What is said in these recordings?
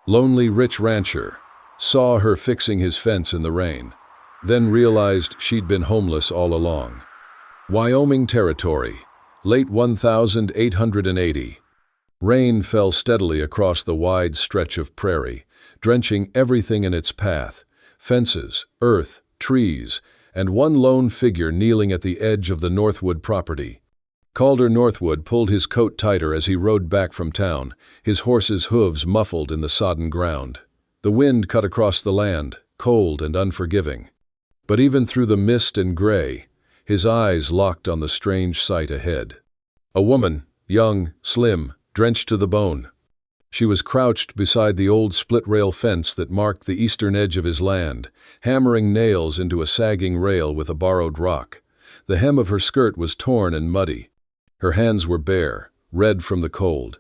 Lonely rich rancher, saw her fixing his fence in the rain, then realized she'd been homeless all along. Wyoming Territory, late 1880. Rain fell steadily across the wide stretch of prairie, drenching everything in its path: fences, earth, trees, and one lone figure kneeling at the edge of the Northwood property. Calder Northwood pulled his coat tighter as he rode back from town, his horse's hooves muffled in the sodden ground. The wind cut across the land, cold and unforgiving. But even through the mist and gray, his eyes locked on the strange sight ahead. A woman, young, slim, drenched to the bone. She was crouched beside the old split-rail fence that marked the eastern edge of his land, hammering nails into a sagging rail with a borrowed rock. The hem of her skirt was torn and muddy. Her hands were bare, red from the cold.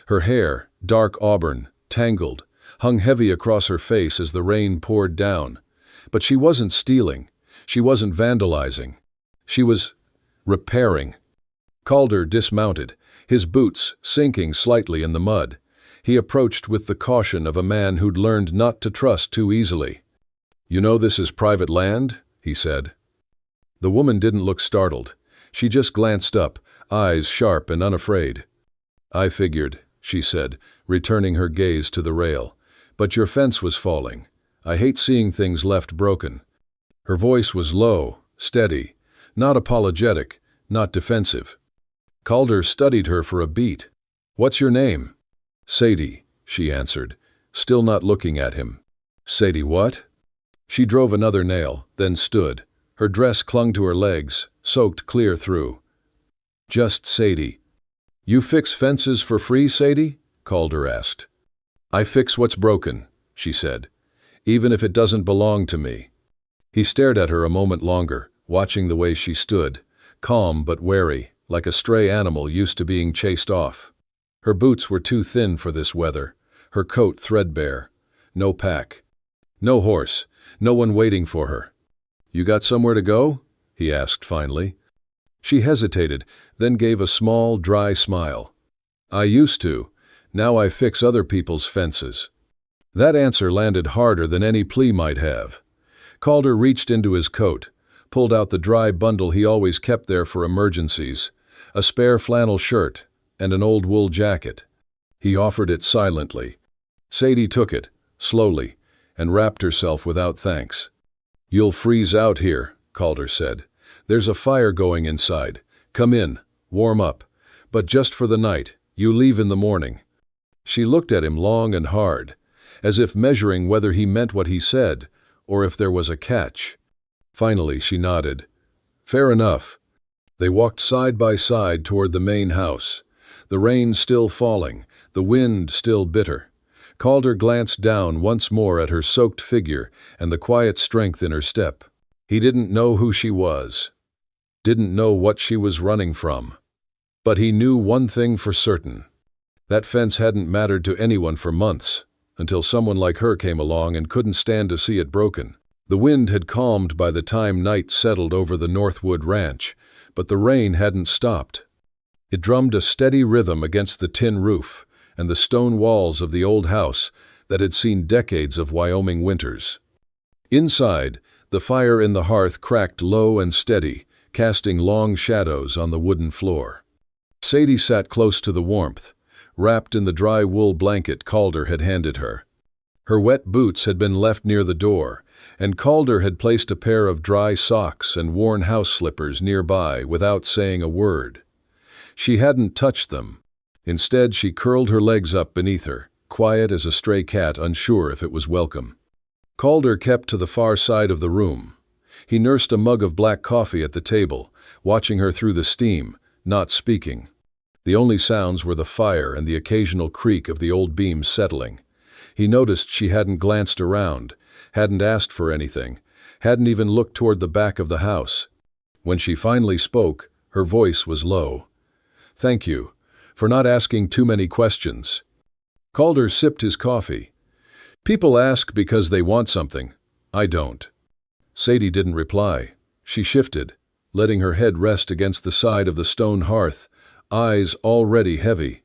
Her hair, dark auburn, tangled, hung heavy across her face as the rain poured down. But she wasn't stealing. She wasn't vandalizing. She was repairing. Calder dismounted, his boots sinking slightly in the mud. He approached with the caution of a man who'd learned not to trust too easily. "You know this is private land?" he said. The woman didn't look startled. She just glanced up, eyes sharp and unafraid. "I figured," she said, returning her gaze to the rail. "But your fence was falling. I hate seeing things left broken." Her voice was low, steady, not apologetic, not defensive. Calder studied her for a beat. "What's your name?" "Sadie," she answered, still not looking at him. "Sadie what?" She drove another nail, then stood. Her dress clung to her legs, soaked clear through. "Just Sadie." "You fix fences for free, Sadie?" Calder asked. "I fix what's broken," she said, "even if it doesn't belong to me." He stared at her a moment longer, watching the way she stood, calm but wary, like a stray animal used to being chased off. Her boots were too thin for this weather, her coat threadbare. No pack. No horse, no one waiting for her. "You got somewhere to go?" he asked finally. She hesitated, then gave a small, dry smile. "I used to. Now I fix other people's fences." That answer landed harder than any plea might have. Calder reached into his coat, pulled out the dry bundle he always kept there for emergencies, a spare flannel shirt, and an old wool jacket. He offered it silently. Sadie took it, slowly, and wrapped herself without thanks. "You'll freeze out here," Calder said. "There's a fire going inside. Come in, warm up. But just for the night, you leave in the morning." She looked at him long and hard, as if measuring whether he meant what he said, or if there was a catch. Finally she nodded. "Fair enough." They walked side by side toward the main house. The rain still falling, the wind still bitter. Calder glanced down once more at her soaked figure and the quiet strength in her step. He didn't know who she was, didn't know what she was running from. But he knew one thing for certain. That fence hadn't mattered to anyone for months, until someone like her came along and couldn't stand to see it broken. The wind had calmed by the time night settled over the Northwood ranch, but the rain hadn't stopped. It drummed a steady rhythm against the tin roof and the stone walls of the old house that had seen decades of Wyoming winters. Inside, the fire in the hearth cracked low and steady, casting long shadows on the wooden floor. Sadie sat close to the warmth, wrapped in the dry wool blanket Calder had handed her. Her wet boots had been left near the door, and Calder had placed a pair of dry socks and worn house slippers nearby without saying a word. She hadn't touched them. Instead, she curled her legs up beneath her, quiet as a stray cat unsure if it was welcome. Calder kept to the far side of the room. He nursed a mug of black coffee at the table, watching her through the steam, not speaking. The only sounds were the fire and the occasional creak of the old beams settling. He noticed she hadn't glanced around, hadn't asked for anything, hadn't even looked toward the back of the house. When she finally spoke, her voice was low. "Thank you, for not asking too many questions." Calder sipped his coffee. "People ask because they want something. I don't." Sadie didn't reply. She shifted, letting her head rest against the side of the stone hearth, eyes already heavy.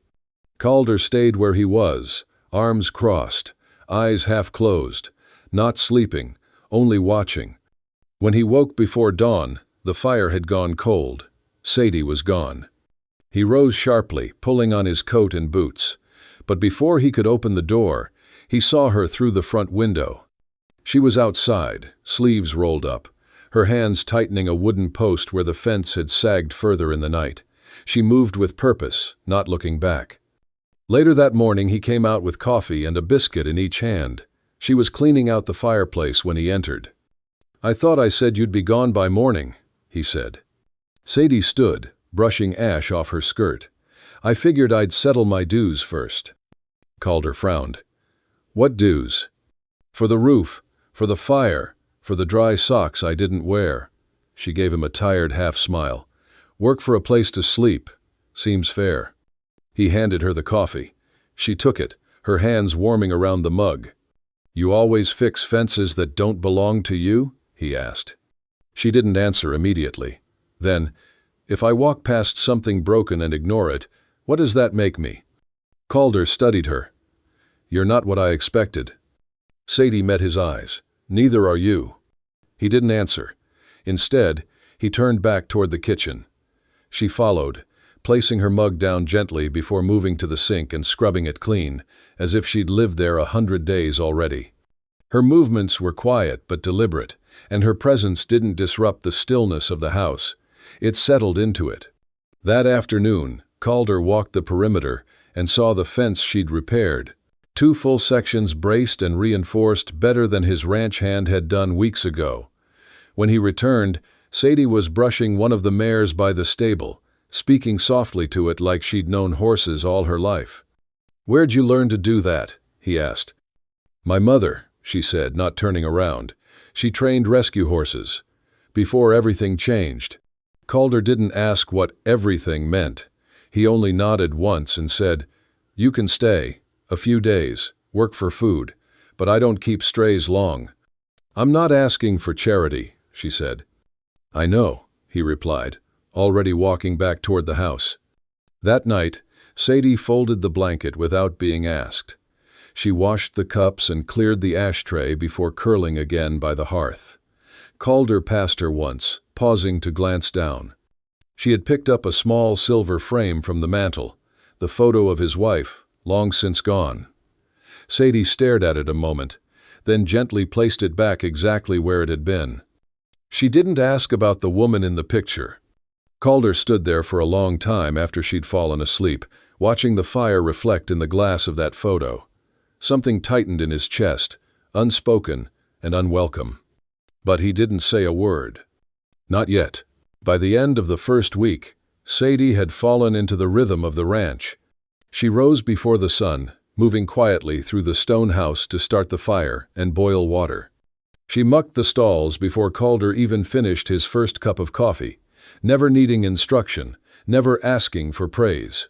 Calder stayed where he was, arms crossed, eyes half closed, not sleeping, only watching. When he woke before dawn, the fire had gone cold. Sadie was gone. He rose sharply, pulling on his coat and boots. But before he could open the door, he saw her through the front window. She was outside, sleeves rolled up, her hands tightening a wooden post where the fence had sagged further in the night. She moved with purpose, not looking back. Later that morning he came out with coffee and a biscuit in each hand. She was cleaning out the fireplace when he entered. "I thought I said you'd be gone by morning," he said. Sadie stood, brushing ash off her skirt. "I figured I'd settle my dues first." Calder frowned. "What dues?" "For the roof, for the fire, for the dry socks I didn't wear." She gave him a tired half-smile. "Work for a place to sleep. Seems fair." He handed her the coffee. She took it, her hands warming around the mug. "You always fix fences that don't belong to you?" he asked. She didn't answer immediately. Then, "If I walk past something broken and ignore it, what does that make me?" Calder studied her. "You're not what I expected." Sadie met his eyes. "Neither are you." He didn't answer. Instead, he turned back toward the kitchen. She followed, placing her mug down gently before moving to the sink and scrubbing it clean, as if she'd lived there 100 days already. Her movements were quiet but deliberate, and her presence didn't disrupt the stillness of the house. It settled into it. That afternoon, Calder walked the perimeter and saw the fence she'd repaired. 2 full sections braced and reinforced better than his ranch hand had done weeks ago. When he returned, Sadie was brushing one of the mares by the stable, speaking softly to it like she'd known horses all her life. "Where'd you learn to do that?" he asked. "My mother," she said, not turning around. "She trained rescue horses. Before everything changed." Calder didn't ask what everything meant. He only nodded once and said, "You can stay. A few days. Work for food. But I don't keep strays long." "I'm not asking for charity," she said. "I know," he replied, already walking back toward the house. That night, Sadie folded the blanket without being asked. She washed the cups and cleared the ashtray before curling again by the hearth. Calder passed her once, pausing to glance down. She had picked up a small silver frame from the mantel, the photo of his wife, long since gone. Sadie stared at it a moment, then gently placed it back exactly where it had been. She didn't ask about the woman in the picture. Calder stood there for a long time after she'd fallen asleep, watching the fire reflect in the glass of that photo. Something tightened in his chest, unspoken and unwelcome. But he didn't say a word. Not yet. By the end of the first week, Sadie had fallen into the rhythm of the ranch. She rose before the sun, moving quietly through the stone house to start the fire and boil water. She mucked the stalls before Calder even finished his first cup of coffee, never needing instruction, never asking for praise.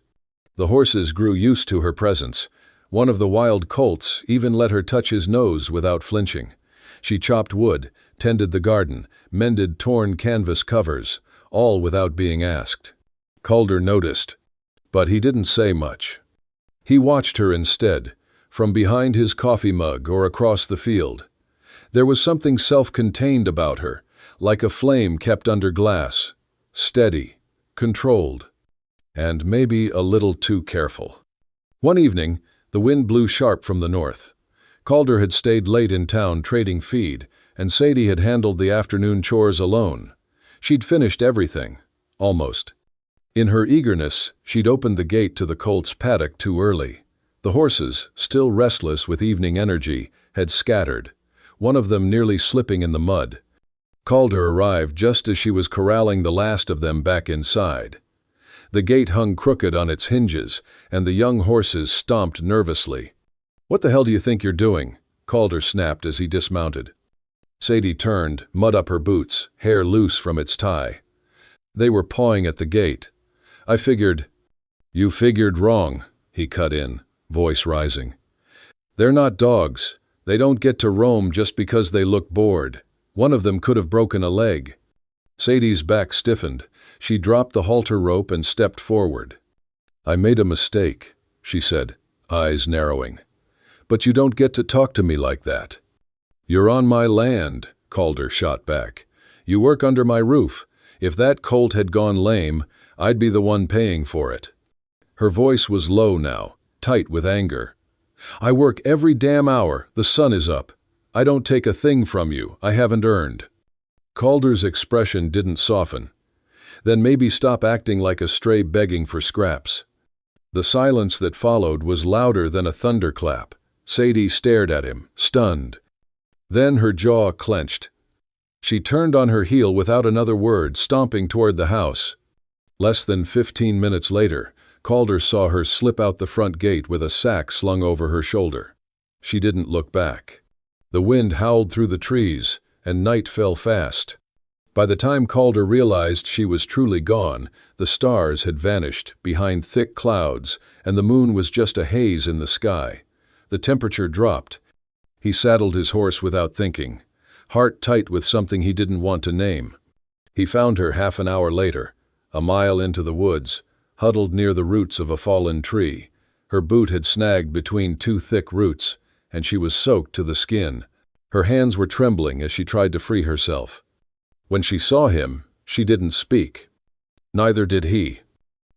The horses grew used to her presence. One of the wild colts even let her touch his nose without flinching. She chopped wood, tended the garden, mended torn canvas covers, all without being asked. Calder noticed, but he didn't say much. He watched her instead, from behind his coffee mug or across the field. There was something self-contained about her, like a flame kept under glass, steady, controlled, and maybe a little too careful. One evening, the wind blew sharp from the north. Calder had stayed late in town trading feed, and Sadie had handled the afternoon chores alone. She'd finished everything, almost. In her eagerness, she'd opened the gate to the colt's paddock too early. The horses, still restless with evening energy, had scattered, one of them nearly slipping in the mud. Calder arrived just as she was corralling the last of them back inside. The gate hung crooked on its hinges, and the young horses stomped nervously. "What the hell do you think you're doing?" Calder snapped as he dismounted. Sadie turned, mud up her boots, hair loose from its tie. They were pawing at the gate. "I figured—" "You figured wrong," he cut in, voice rising. "They're not dogs. They don't get to roam just because they look bored. One of them could have broken a leg." Sadie's back stiffened. She dropped the halter rope and stepped forward. "I made a mistake," she said, eyes narrowing. But you don't get to talk to me like that. You're on my land, Calder shot back. You work under my roof. If that colt had gone lame, I'd be the one paying for it. Her voice was low now, tight with anger. I work every damn hour, the sun is up. I don't take a thing from you I haven't earned. Calder's expression didn't soften. Then maybe stop acting like a stray begging for scraps. The silence that followed was louder than a thunderclap. Sadie stared at him, stunned. Then her jaw clenched. She turned on her heel without another word, stomping toward the house. Less than 15 minutes later, Calder saw her slip out the front gate with a sack slung over her shoulder. She didn't look back. The wind howled through the trees, and night fell fast. By the time Calder realized she was truly gone, the stars had vanished behind thick clouds, and the moon was just a haze in the sky. The temperature dropped. He saddled his horse without thinking, heart tight with something he didn't want to name. He found her half an hour later, a mile into the woods, huddled near the roots of a fallen tree. Her boot had snagged between two thick roots, and she was soaked to the skin. Her hands were trembling as she tried to free herself. When she saw him, she didn't speak. Neither did he.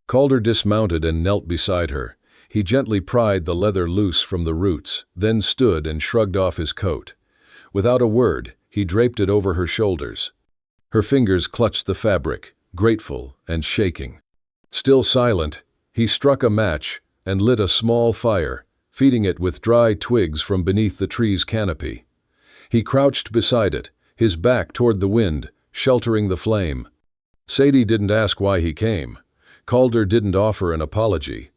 Calder dismounted and knelt beside her. He gently pried the leather loose from the roots, then stood and shrugged off his coat. Without a word, he draped it over her shoulders. Her fingers clutched the fabric, grateful and shaking. Still silent, he struck a match and lit a small fire, feeding it with dry twigs from beneath the tree's canopy. He crouched beside it, his back toward the wind, sheltering the flame. Sadie didn't ask why he came. Calder didn't offer an apology.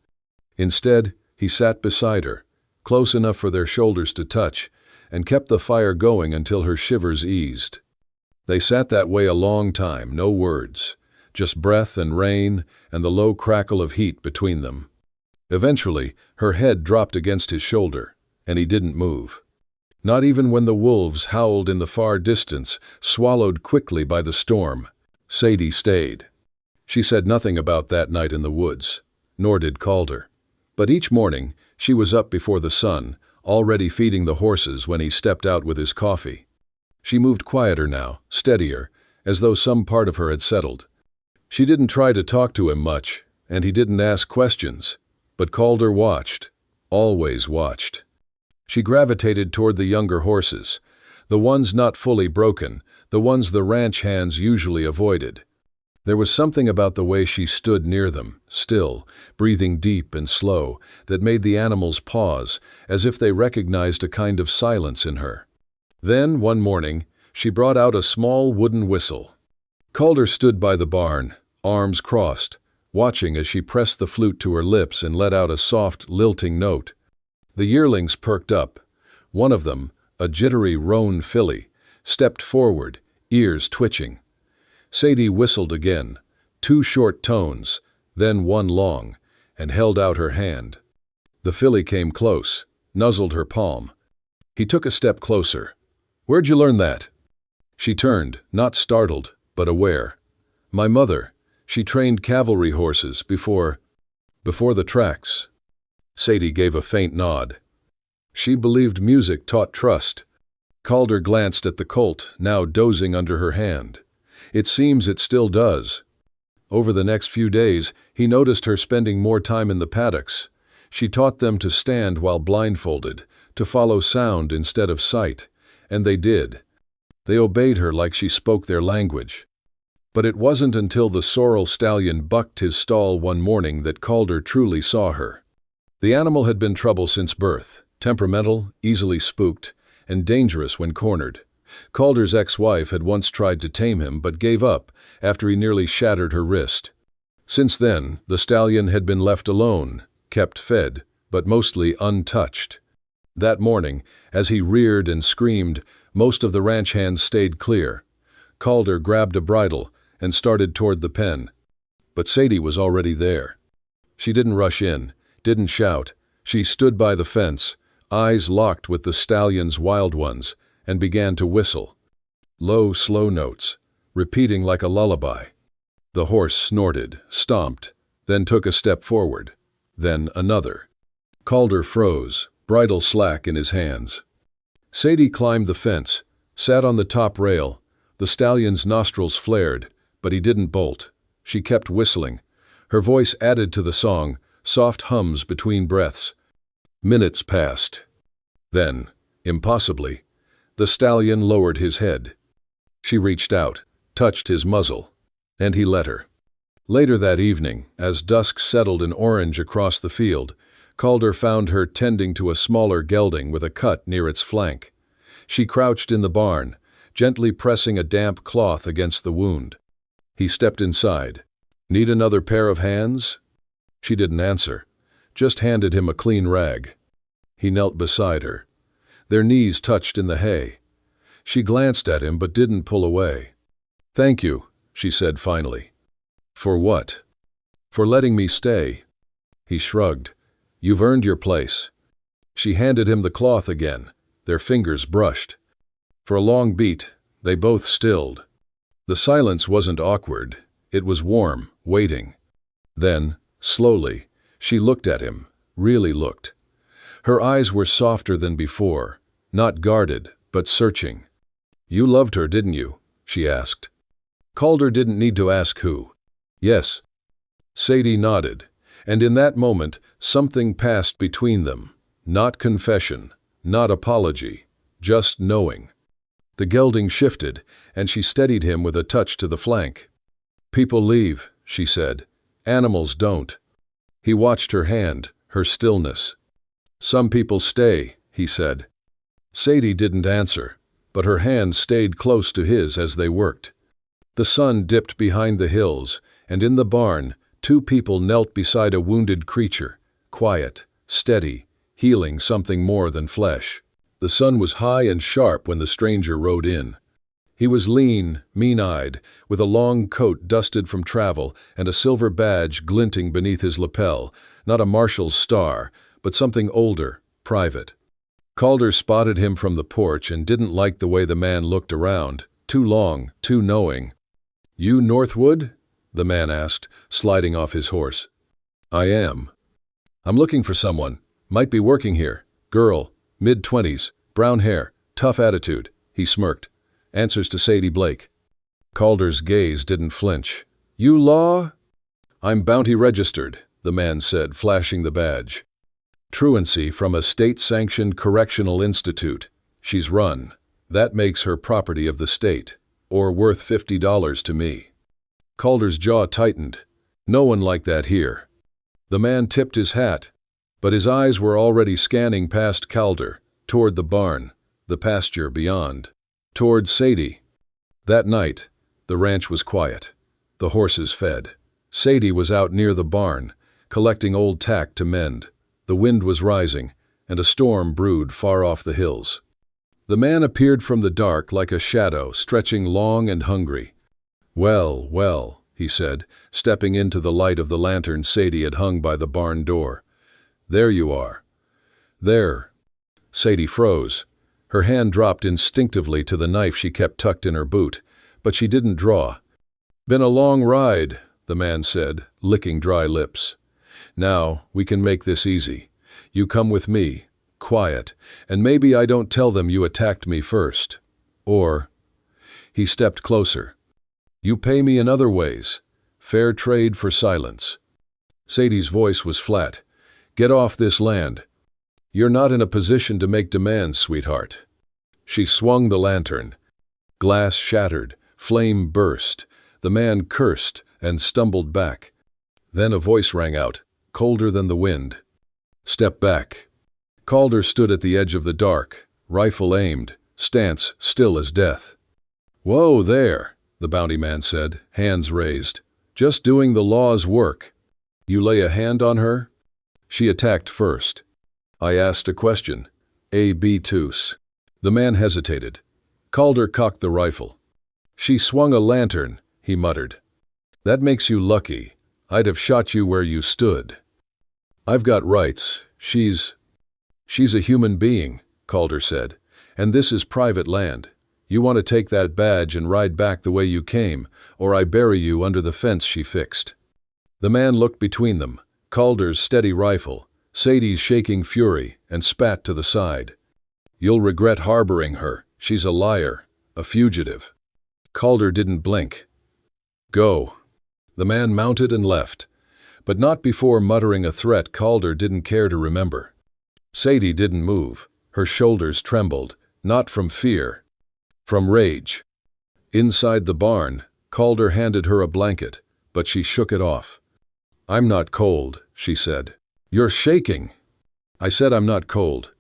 Instead, he sat beside her, close enough for their shoulders to touch, and kept the fire going until her shivers eased. They sat that way a long time, no words, just breath and rain and the low crackle of heat between them. Eventually, her head dropped against his shoulder, and he didn't move. Not even when the wolves howled in the far distance, swallowed quickly by the storm. Sadie stayed. She said nothing about that night in the woods, nor did Calder. But each morning, she was up before the sun, already feeding the horses when he stepped out with his coffee. She moved quieter now, steadier, as though some part of her had settled. She didn't try to talk to him much, and he didn't ask questions. But Calder watched, always watched. She gravitated toward the younger horses, the ones not fully broken, the ones the ranch hands usually avoided. There was something about the way she stood near them, still, breathing deep and slow, that made the animals pause, as if they recognized a kind of silence in her. Then, one morning, she brought out a small wooden whistle. Calder stood by the barn, arms crossed, watching as she pressed the flute to her lips and let out a soft, lilting note. The yearlings perked up. One of them, a jittery roan filly, stepped forward, ears twitching. Sadie whistled again, 2 short tones, then one long, and held out her hand. The filly came close, nuzzled her palm. He took a step closer. "Where'd you learn that?" She turned, not startled, but aware. "My mother. She trained cavalry horses before the tracks." Sadie gave a faint nod. She believed music taught trust. Calder glanced at the colt, now dozing under her hand. It seems it still does. Over the next few days, he noticed her spending more time in the paddocks. She taught them to stand while blindfolded, to follow sound instead of sight, and they did. They obeyed her like she spoke their language. But it wasn't until the sorrel stallion bucked his stall one morning that Calder truly saw her. The animal had been trouble since birth, temperamental, easily spooked, and dangerous when cornered. Calder's ex-wife had once tried to tame him but gave up after he nearly shattered her wrist. Since then, the stallion had been left alone, kept fed, but mostly untouched. That morning, as he reared and screamed, most of the ranch hands stayed clear. Calder grabbed a bridle and started toward the pen. But Sadie was already there. She didn't rush in, didn't shout. She stood by the fence, eyes locked with the stallion's wild ones, and began to whistle. Low, slow notes, repeating like a lullaby. The horse snorted, stomped, then took a step forward, then another. Calder froze, bridle slack in his hands. Sadie climbed the fence, sat on the top rail. The stallion's nostrils flared, but he didn't bolt. She kept whistling. Her voice added to the song, soft hums between breaths. Minutes passed. Then, impossibly, the stallion lowered his head. She reached out, touched his muzzle, and he let her. Later that evening, as dusk settled in orange across the field, Calder found her tending to a smaller gelding with a cut near its flank. She crouched in the barn, gently pressing a damp cloth against the wound. He stepped inside. "Need another pair of hands?" She didn't answer, just handed him a clean rag. He knelt beside her. Their knees touched in the hay. She glanced at him but didn't pull away. "Thank you," she said finally. "For what?" "For letting me stay." He shrugged. "You've earned your place." She handed him the cloth again. Their fingers brushed. For a long beat, they both stilled. The silence wasn't awkward. It was warm, waiting. Then, slowly, she looked at him, really looked. Her eyes were softer than before, not guarded, but searching. "You loved her, didn't you?" she asked. Calder didn't need to ask who. "Yes." Sadie nodded, and in that moment, something passed between them. Not confession, not apology, just knowing. The gelding shifted, and she steadied him with a touch to the flank. "People leave," she said. "Animals don't." He watched her hand, her stillness. "Some people stay," he said. Sadie didn't answer, but her hand stayed close to his as they worked. The sun dipped behind the hills, and in the barn, two people knelt beside a wounded creature, quiet, steady, healing something more than flesh. The sun was high and sharp when the stranger rode in. He was lean, mean-eyed, with a long coat dusted from travel and a silver badge glinting beneath his lapel, not a marshal's star, but something older, private. Calder spotted him from the porch and didn't like the way the man looked around, too long, too knowing. "You Northwood?" the man asked, sliding off his horse. "I am. I'm looking for someone. Might be working here. Girl, mid-20s, brown hair, tough attitude," he smirked. "Answers to Sadie Blake." Calder's gaze didn't flinch. "You law?" "I'm bounty registered," the man said, flashing the badge. "Truancy from a state-sanctioned correctional institute. She's run. That makes her property of the state, or worth $50 to me." Calder's jaw tightened. "No one like that here." The man tipped his hat, but his eyes were already scanning past Calder, toward the barn, the pasture beyond, toward Sadie. That night, the ranch was quiet. The horses fed. Sadie was out near the barn, collecting old tack to mend. The wind was rising, and a storm brewed far off the hills. The man appeared from the dark like a shadow, stretching long and hungry. "Well, well," he said, stepping into the light of the lantern Sadie had hung by the barn door. "There you are." "There." Sadie froze. Her hand dropped instinctively to the knife she kept tucked in her boot, but she didn't draw. "Been a long ride," the man said, licking dry lips. "Now, we can make this easy. You come with me, quiet, and maybe I don't tell them you attacked me first. Or—" he stepped closer. "You pay me in other ways. Fair trade for silence." Sadie's voice was flat. "Get off this land. You're not in a position to make demands, sweetheart." She swung the lantern. Glass shattered, flame burst. The man cursed and stumbled back. Then a voice rang out, colder than the wind. "Step back." Calder stood at the edge of the dark, rifle aimed, stance still as death. "Whoa there," the bounty man said, hands raised. "Just doing the law's work. You lay a hand on her?" "She attacked first. I asked a question. A B-tus." The man hesitated. Calder cocked the rifle. "She swung a lantern," he muttered. "That makes you lucky. I'd have shot you where you stood." "I've got rights. She's a human being," Calder said. "And this is private land. You want to take that badge and ride back the way you came, or I bury you under the fence she fixed." The man looked between them. Calder's steady rifle, Sadie's shaking fury and spat to the side. "You'll regret harboring her. She's a liar, a fugitive." Calder didn't blink. "Go." The man mounted and left, but not before muttering a threat Calder didn't care to remember. Sadie didn't move. Her shoulders trembled, not from fear, from rage. Inside the barn, Calder handed her a blanket, but she shook it off. "I'm not cold," she said. "You're shaking." "I said I'm not cold."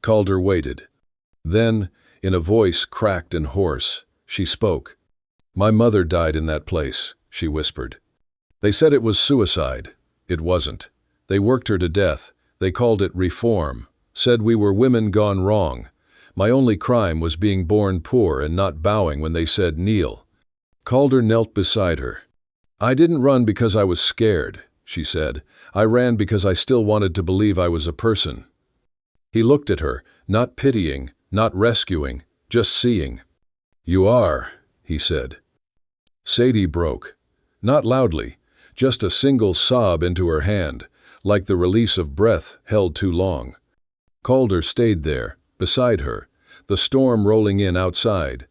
Calder waited. Then, in a voice cracked and hoarse, she spoke. "My mother died in that place," she whispered. "They said it was suicide. It wasn't. They worked her to death. They called it reform. Said we were women gone wrong. My only crime was being born poor and not bowing when they said kneel." Calder knelt beside her. "I didn't run because I was scared," she said. "I ran because I still wanted to believe I was a person." He looked at her, not pitying, not rescuing, just seeing. "You are," he said. Sadie broke. Not loudly, just a single sob into her hand, like the release of breath held too long. Calder stayed there, beside her, the storm rolling in outside,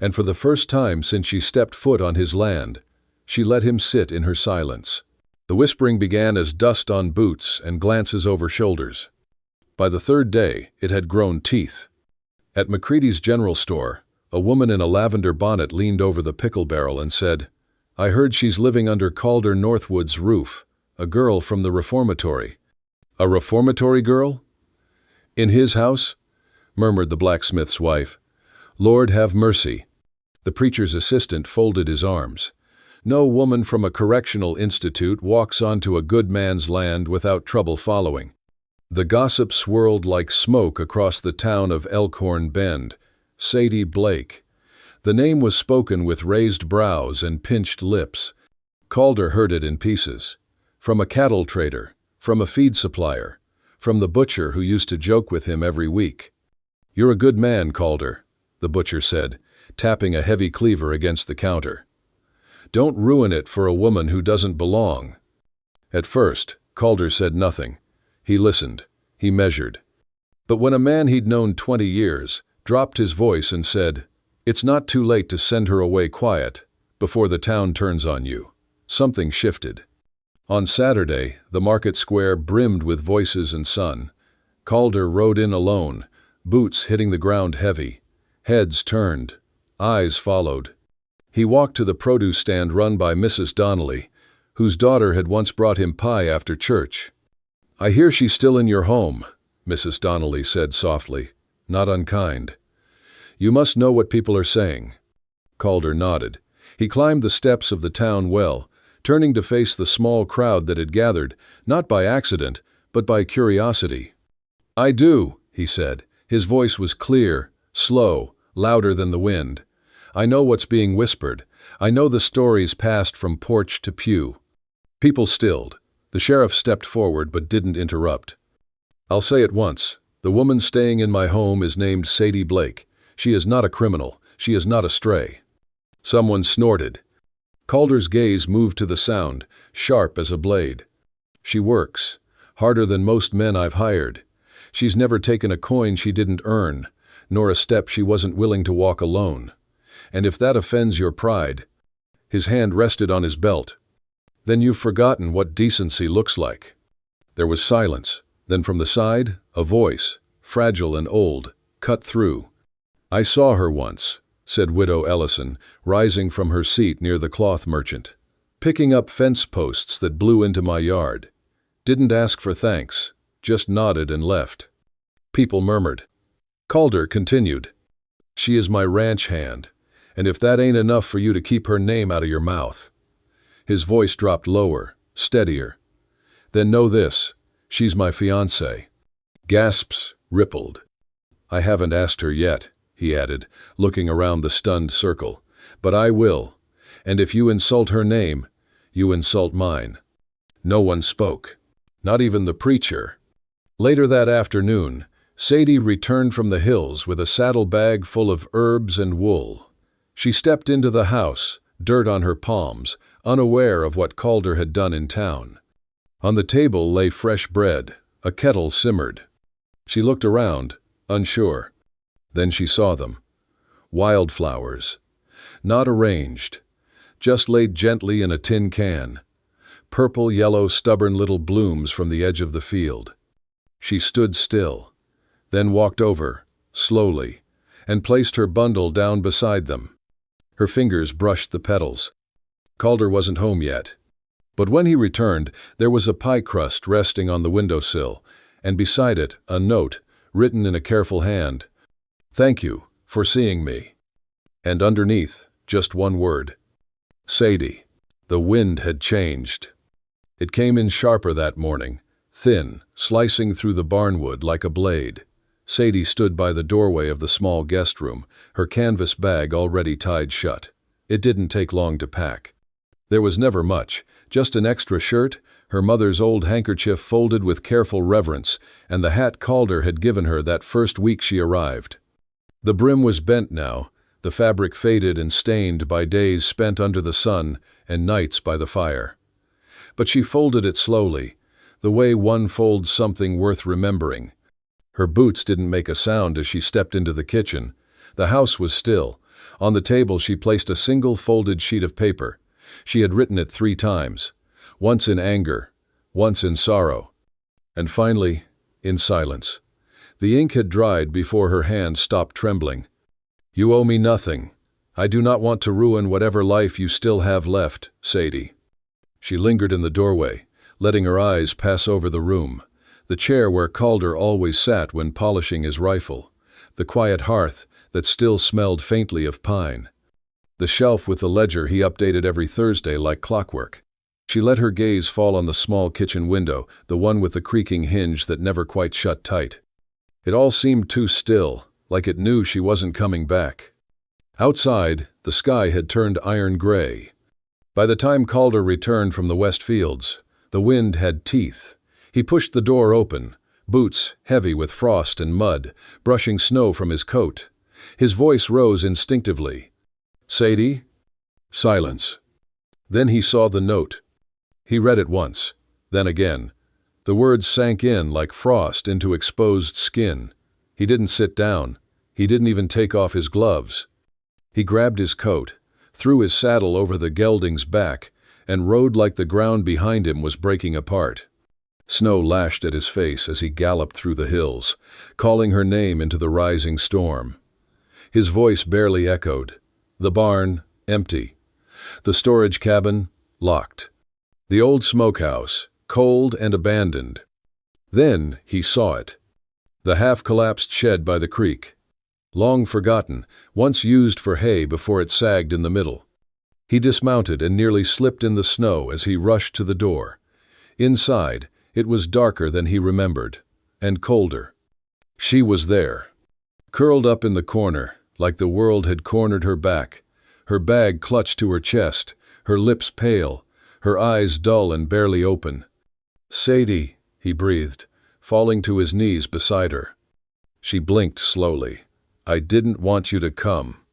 and for the first time since she stepped foot on his land, she let him sit in her silence. The whispering began as dust on boots and glances over shoulders. By the third day, it had grown teeth. At McCready's general store, a woman in a lavender bonnet leaned over the pickle barrel and said, "I heard she's living under Calder Northwood's roof, a girl from the reformatory." "A reformatory girl? In his house?" murmured the blacksmith's wife. "Lord have mercy." The preacher's assistant folded his arms. "No woman from a correctional institute walks onto a good man's land without trouble following." The gossip swirled like smoke across the town of Elkhorn Bend. Sadie Blake. The name was spoken with raised brows and pinched lips. Calder heard it in pieces. From a cattle trader, from a feed supplier, from the butcher who used to joke with him every week. "You're a good man, Calder," the butcher said, tapping a heavy cleaver against the counter. "Don't ruin it for a woman who doesn't belong." At first, Calder said nothing. He listened. He measured. But when a man he'd known 20 years dropped his voice and said, "It's not too late to send her away quiet, before the town turns on you," something shifted. On Saturday, the market square brimmed with voices and sun. Calder rode in alone, boots hitting the ground heavy, heads turned, eyes followed. He walked to the produce stand run by Mrs. Donnelly, whose daughter had once brought him pie after church. "I hear she's still in your home," Mrs. Donnelly said softly, not unkind. "You must know what people are saying." Calder nodded. He climbed the steps of the town well, turning to face the small crowd that had gathered, not by accident, but by curiosity. "I do," he said. His voice was clear, slow, louder than the wind. "I know what's being whispered. I know the stories passed from porch to pew." People stilled. The sheriff stepped forward but didn't interrupt. "I'll say it once. The woman staying in my home is named Sadie Blake. She is not a criminal. She is not a stray." Someone snorted. Calder's gaze moved to the sound, sharp as a blade. "She works. Harder than most men I've hired. She's never taken a coin she didn't earn, nor a step she wasn't willing to walk alone. And if that offends your pride—" His hand rested on his belt. "Then you've forgotten what decency looks like." There was silence. Then from the side, a voice, fragile and old, cut through. "I saw her once," said Widow Ellison, rising from her seat near the cloth merchant. "Picking up fence posts that blew into my yard. Didn't ask for thanks, just nodded and left." People murmured. Calder continued, "She is my ranch hand, and if that ain't enough for you to keep her name out of your mouth." His voice dropped lower, steadier. "Then know this, she's my fiancée." Gasps rippled. "I haven't asked her yet," he added, looking around the stunned circle. "But I will, and if you insult her name, you insult mine." No one spoke, not even the preacher. Later that afternoon, Sadie returned from the hills with a saddlebag full of herbs and wool. She stepped into the house, dirt on her palms, unaware of what Calder had done in town. On the table lay fresh bread, A kettle simmered. She looked around, unsure. Then she saw them. Wildflowers. Not arranged. Just laid gently in a tin can. Purple, yellow, stubborn little blooms from the edge of the field. She stood still, then walked over, slowly, and placed her bundle down beside them. Her fingers brushed the petals. Calder wasn't home yet. But when he returned, there was a pie crust resting on the windowsill, and beside it, a note, written in a careful hand. "Thank you for seeing me." And underneath, just one word. Sadie. The wind had changed. It came in sharper that morning, thin, slicing through the barnwood like a blade. Sadie stood by the doorway of the small guest room, her canvas bag already tied shut. It didn't take long to pack. There was never much, just an extra shirt, her mother's old handkerchief folded with careful reverence, and the hat Calder had given her that first week she arrived. The brim was bent now, the fabric faded and stained by days spent under the sun and nights by the fire. But she folded it slowly, the way one folds something worth remembering. Her boots didn't make a sound as she stepped into the kitchen. The house was still. On the table she placed a single folded sheet of paper. She had written it 3 times, once in anger, once in sorrow, and finally, in silence. The ink had dried before her hand stopped trembling. "You owe me nothing. I do not want to ruin whatever life you still have left, Sadie." She lingered in the doorway, letting her eyes pass over the room. The chair where Calder always sat when polishing his rifle. The quiet hearth that still smelled faintly of pine. The shelf with the ledger he updated every Thursday like clockwork. She let her gaze fall on the small kitchen window, the one with the creaking hinge that never quite shut tight. It all seemed too still, like it knew she wasn't coming back. Outside, the sky had turned iron gray. By the time Calder returned from the west fields, the wind had teeth. He pushed the door open, boots heavy with frost and mud, brushing snow from his coat. His voice rose instinctively. "Sadie?" Silence. Then he saw the note. He read it once, then again. The words sank in like frost into exposed skin. He didn't sit down. He didn't even take off his gloves. He grabbed his coat, threw his saddle over the gelding's back, and rode like the ground behind him was breaking apart. Snow lashed at his face as he galloped through the hills, calling her name into the rising storm. His voice barely echoed. The barn, empty. The storage cabin, locked. The old smokehouse, cold and abandoned. Then he saw it. The half-collapsed shed by the creek. Long forgotten, once used for hay before it sagged in the middle. He dismounted and nearly slipped in the snow as he rushed to the door. Inside, it was darker than he remembered, and colder. She was there, curled up in the corner, like the world had cornered her back, her bag clutched to her chest, her lips pale, her eyes dull and barely open. "Sadie," he breathed, falling to his knees beside her. She blinked slowly. "I didn't want you to come."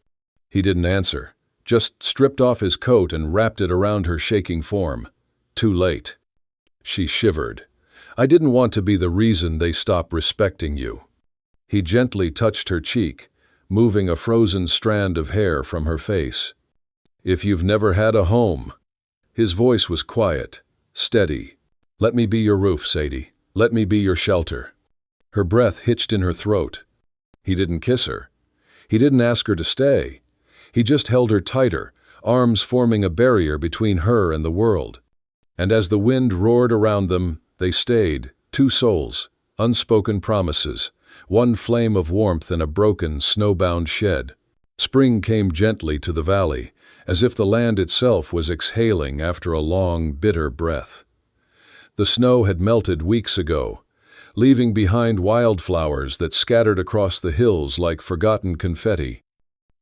He didn't answer, just stripped off his coat and wrapped it around her shaking form. Too late. She shivered. "I didn't want to be the reason they stop respecting you." He gently touched her cheek, moving a frozen strand of hair from her face. "If you've never had a home." His voice was quiet, steady. "Let me be your roof, Sadie. Let me be your shelter." Her breath hitched in her throat. He didn't kiss her. He didn't ask her to stay. He just held her tighter, arms forming a barrier between her and the world. And as the wind roared around them, they stayed, 2 souls, unspoken promises, one flame of warmth in a broken, snowbound shed. Spring came gently to the valley, as if the land itself was exhaling after a long, bitter breath. The snow had melted weeks ago, leaving behind wildflowers that scattered across the hills like forgotten confetti.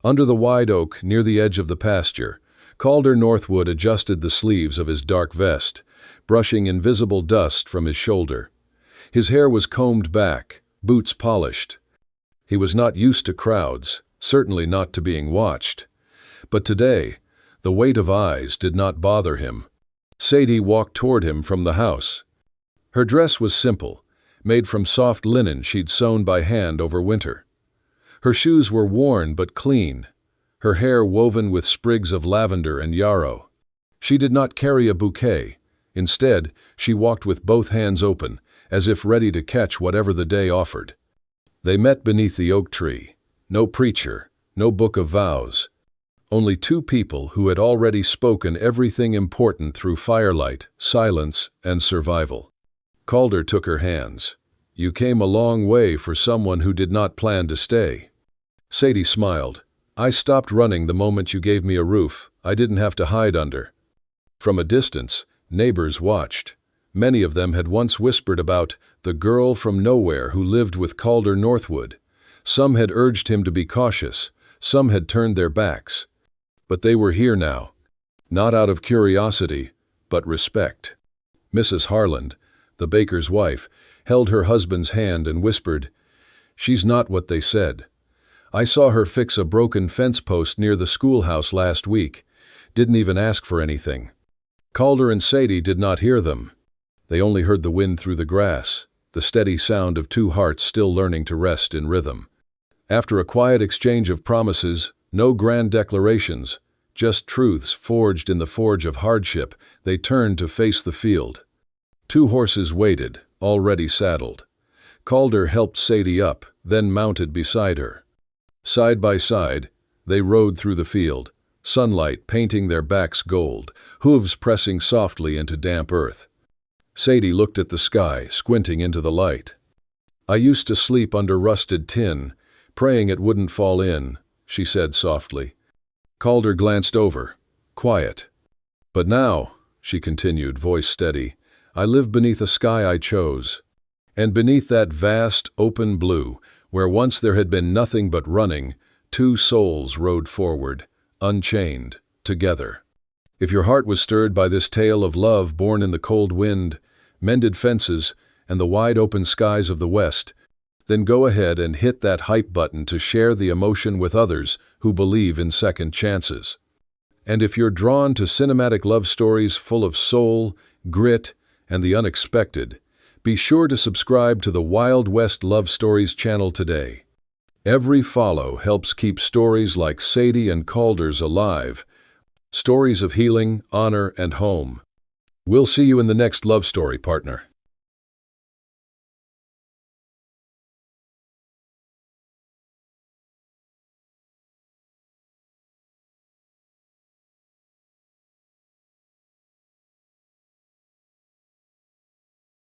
Under the wide oak near the edge of the pasture, Calder Northwood adjusted the sleeves of his dark vest, brushing invisible dust from his shoulder. His hair was combed back, boots polished. He was not used to crowds, certainly not to being watched. But today, the weight of eyes did not bother him. Sadie walked toward him from the house. Her dress was simple, made from soft linen she'd sewn by hand over winter. Her shoes were worn but clean, her hair woven with sprigs of lavender and yarrow. She did not carry a bouquet. Instead, she walked with both hands open, as if ready to catch whatever the day offered. They met beneath the oak tree. No preacher, no book of vows. Only two people who had already spoken everything important through firelight, silence, and survival. Calder took her hands. "You came a long way for someone who did not plan to stay." Sadie smiled. "I stopped running the moment you gave me a roof I didn't have to hide under." From a distance, neighbors watched. Many of them had once whispered about the girl from nowhere who lived with Calder Northwood. Some had urged him to be cautious, some had turned their backs. But they were here now. Not out of curiosity, but respect. Mrs. Harland, the baker's wife, held her husband's hand and whispered, "She's not what they said. I saw her fix a broken fence post near the schoolhouse last week. Didn't even ask for anything." Calder and Sadie did not hear them. They only heard the wind through the grass, the steady sound of two hearts still learning to rest in rhythm. After a quiet exchange of promises, no grand declarations, just truths forged in the forge of hardship, they turned to face the field. Two horses waited, already saddled. Calder helped Sadie up, then mounted beside her. Side by side, they rode through the field, sunlight painting their backs gold, hooves pressing softly into damp earth. Sadie looked at the sky, squinting into the light. "I used to sleep under rusted tin, praying it wouldn't fall in," she said softly. Calder glanced over, quiet. "But now," she continued, voice steady, "I live beneath a sky I chose. And beneath that vast, open blue, where once there had been nothing but running, two souls rode forward, unchained, together. If your heart was stirred by this tale of love born in the cold wind, mended fences, and the wide-open skies of the West, then go ahead and hit that hype button to share the emotion with others who believe in second chances. And if you're drawn to cinematic love stories full of soul, grit, and the unexpected, be sure to subscribe to the Wild West Love Stories channel today. Every follow helps keep stories like Sadie and Calder's alive, stories of healing, honor, and home. We'll see you in the next love story, partner.